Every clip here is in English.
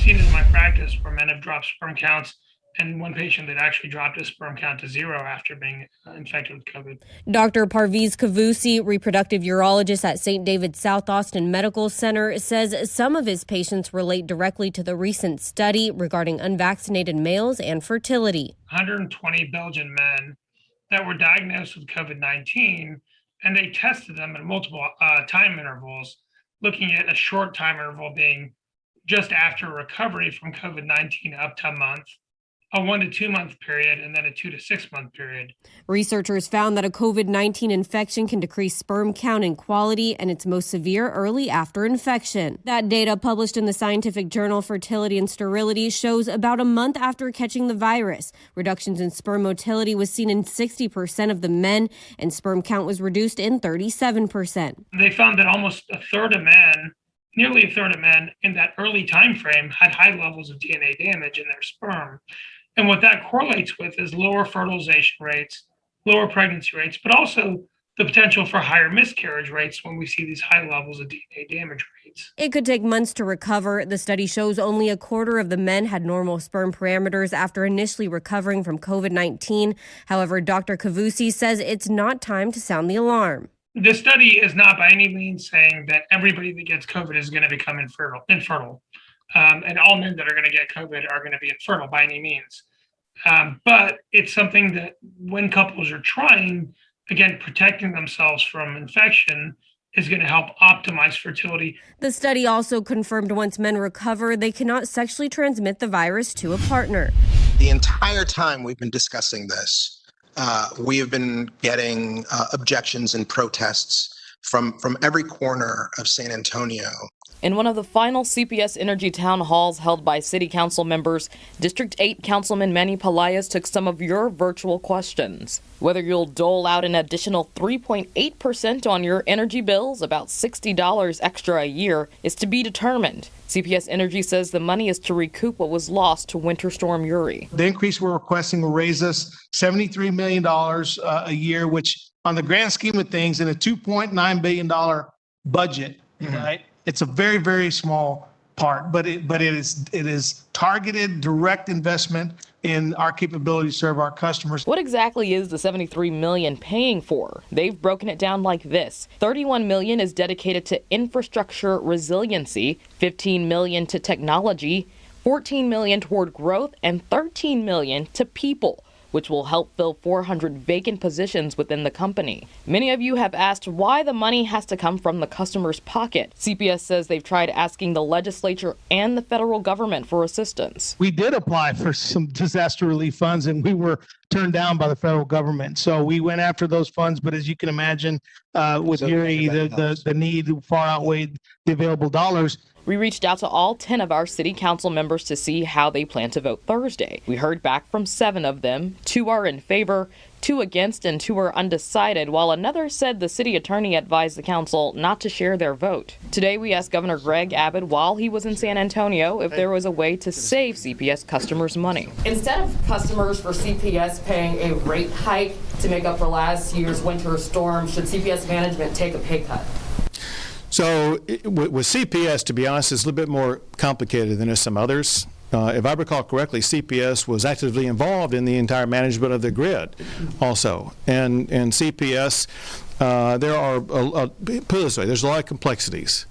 seen in my practice where men have dropped sperm counts, and one patient that actually dropped his sperm count to 0 after being infected with COVID. Dr. Parviz Kavoussi, reproductive urologist at St. David's South Austin Medical Center, says some of his patients relate directly to the recent study regarding unvaccinated males and fertility. 120 Belgian men that were diagnosed with COVID-19, and they tested them at multiple time intervals, looking at a short time interval being just after recovery from COVID-19 up to a month, a 1 to 2 month period, and then a 2 to 6 month period. Researchers found that a COVID-19 infection can decrease sperm count and quality, and it's most severe early after infection. That data, published in the scientific journal Fertility and Sterility, shows about a month after catching the virus, reductions in sperm motility was seen in 60% of the men, and sperm count was reduced in 37%. They found that almost a third of men, nearly a third of men in that early time frame, had high levels of DNA damage in their sperm. And what that correlates with is lower fertilization rates, lower pregnancy rates, but also the potential for higher miscarriage rates when we see these high levels of DNA damage rates. It could take months to recover. The study shows only a quarter of the men had normal sperm parameters after initially recovering from COVID-19. However, Dr. Kavoussi says it's not time to sound the alarm. This study is not by any means saying that everybody that gets COVID is going to become infertile. And all men that are going to get COVID are going to be infertile by any means. But it's something that when couples are trying, again, protecting themselves from infection is going to help optimize fertility. The study also confirmed once men recover, they cannot sexually transmit the virus to a partner. The entire time we've been discussing this, we have been getting objections and protests from every corner of San Antonio. In one of the final CPS Energy town halls held by city council members, District 8 Councilman Manny Pelaez took some of your virtual questions. Whether you'll dole out an additional 3.8% on your energy bills, about $60 extra a year, is to be determined. CPS Energy says the money is to recoup what was lost to Winter Storm Uri. The increase we're requesting will raise us $73 million a year, which on the grand scheme of things in a $2.9 billion budget, right? It's a very, very small part, but it is targeted direct investment in our capability to serve our customers. What exactly is the $73 million paying for? They've broken it down like this. $31 million is dedicated to infrastructure resiliency, $15 million to technology, $14 million toward growth, and $13 million to people, which will help fill 400 vacant positions within the company. Many of you have asked why the money has to come from the customer's pocket. CPS says they've tried asking the legislature and the federal government for assistance. We did apply for some disaster relief funds and we were turned down by the federal government. So we went after those funds, but as you can imagine, with Uri, the need far outweighed the available dollars. We reached out to all 10 of our city council members to see how they plan to vote Thursday. We heard back from 7 of them. 2 are in favor, 2 against, and 2 are undecided, while another said the city attorney advised the council not to share their vote. Today, we asked Governor Greg Abbott while he was in San Antonio if there was a way to save CPS customers money. Instead of customers for CPS paying a rate hike to make up for last year's winter storm, should CPS management take a pay cut? So with CPS, to be honest, it's a little bit more complicated than some others. If I recall correctly, CPS was actively involved in the entire management of the grid also. And CPS, there are, put it this way, there's a lot of complexities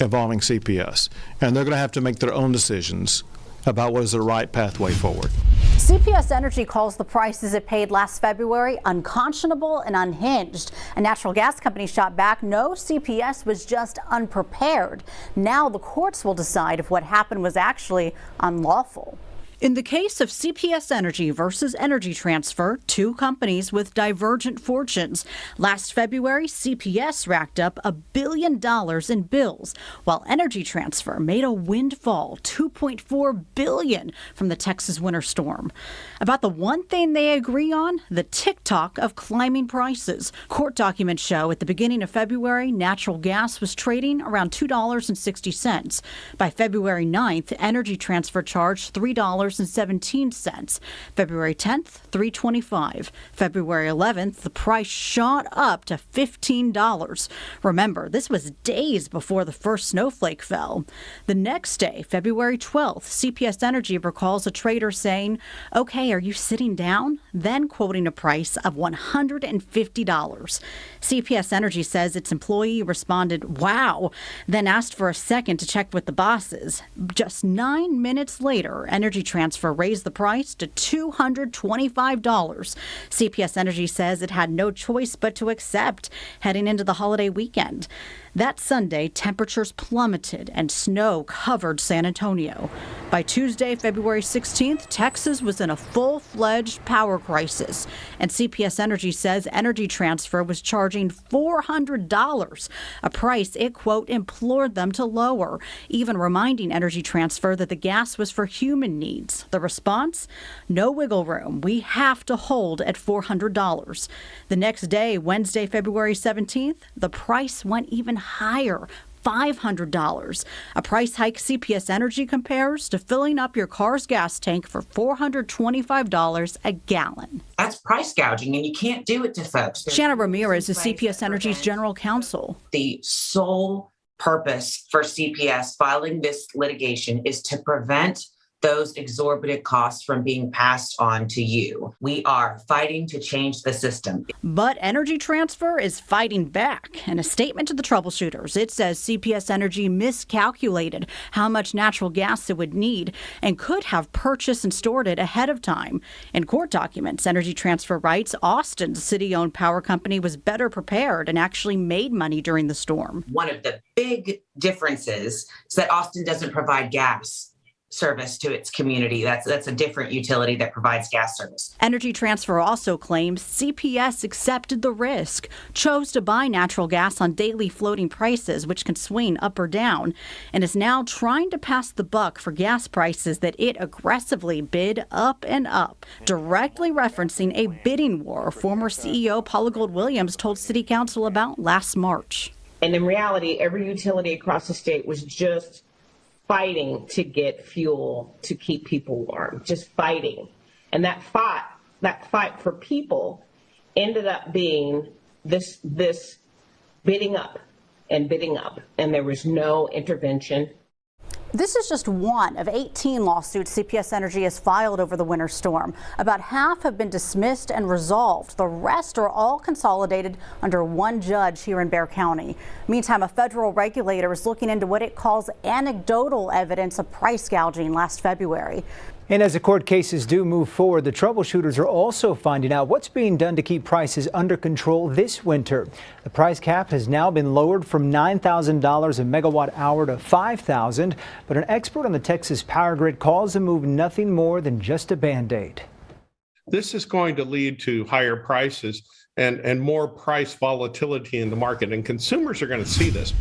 involving CPS. And they're going to have to make their own decisions about what is the right pathway forward. CPS Energy calls the prices it paid last February unconscionable and unhinged. A natural gas company shot back, no, CPS was just unprepared. Now the courts will decide if what happened was actually unlawful. In the case of CPS Energy versus Energy Transfer, 2 companies with divergent fortunes, last February, CPS racked up $1 billion in bills, while Energy Transfer made a windfall, $2.4 billion from the Texas winter storm. About the one thing they agree on, the tick-tock of climbing prices. Court documents show at the beginning of February, natural gas was trading around $2.60. By February 9th, Energy Transfer charged $3.50 $4.17. February 10th, $3.25. February 11th, the price shot up to $15. Remember, this was days before the first snowflake fell. The next day, February 12th, CPS Energy recalls a trader saying, "Okay, are you sitting down?" Then quoting a price of $150. CPS Energy says its employee responded, "Wow," then asked for a second to check with the bosses. Just 9 minutes later, Energy Transfer raised the price to $225. CPS Energy says it had no choice but to accept heading into the holiday weekend. That Sunday, temperatures plummeted and snow covered San Antonio. By Tuesday, February 16th, Texas was in a full-fledged power crisis. And CPS Energy says Energy Transfer was charging $400, a price it, quote, implored them to lower, even reminding Energy Transfer that the gas was for human needs. The response? No wiggle room. We have to hold at $400. The next day, Wednesday, February 17th, the price went even higher, $500, a price hike CPS Energy compares to filling up your car's gas tank for $425 a gallon. That's price gouging, and you can't do it to folks. Shanna Ramirez is CPS Energy's general counsel. The sole purpose for CPS filing this litigation is to prevent those exorbitant costs from being passed on to you. We are fighting to change the system. But Energy Transfer is fighting back. In a statement to the troubleshooters, it says CPS Energy miscalculated how much natural gas it would need and could have purchased and stored it ahead of time. In court documents, Energy Transfer writes Austin's city-owned power company was better prepared and actually made money during the storm. One of the big differences is that Austin doesn't provide gas service to its community. That's a different utility that provides gas service. Energy Transfer also claims CPS accepted the risk, chose to buy natural gas on daily floating prices, which can swing up or down, and is now trying to pass the buck for gas prices that it aggressively bid up and up, directly referencing a bidding war former CEO Paula Gold-Williams told City Council about last March. And in reality, every utility across the state was just fighting to get fuel to keep people warm, just fighting. And that fight for people ended up being this bidding up, and there was no intervention. This is just one of 18 lawsuits CPS Energy has filed over the winter storm. About half have been dismissed and resolved. The rest are all consolidated under one judge here in Bexar County. Meantime, a federal regulator is looking into what it calls anecdotal evidence of price gouging last February. And as the court cases do move forward, the troubleshooters are also finding out what's being done to keep prices under control this winter. The price cap has now been lowered from $9,000 a megawatt hour to $5,000, but an expert on the Texas power grid calls the move nothing more than just a Band-Aid. This is going to lead to higher prices and more price volatility in the market, and consumers are going to see this.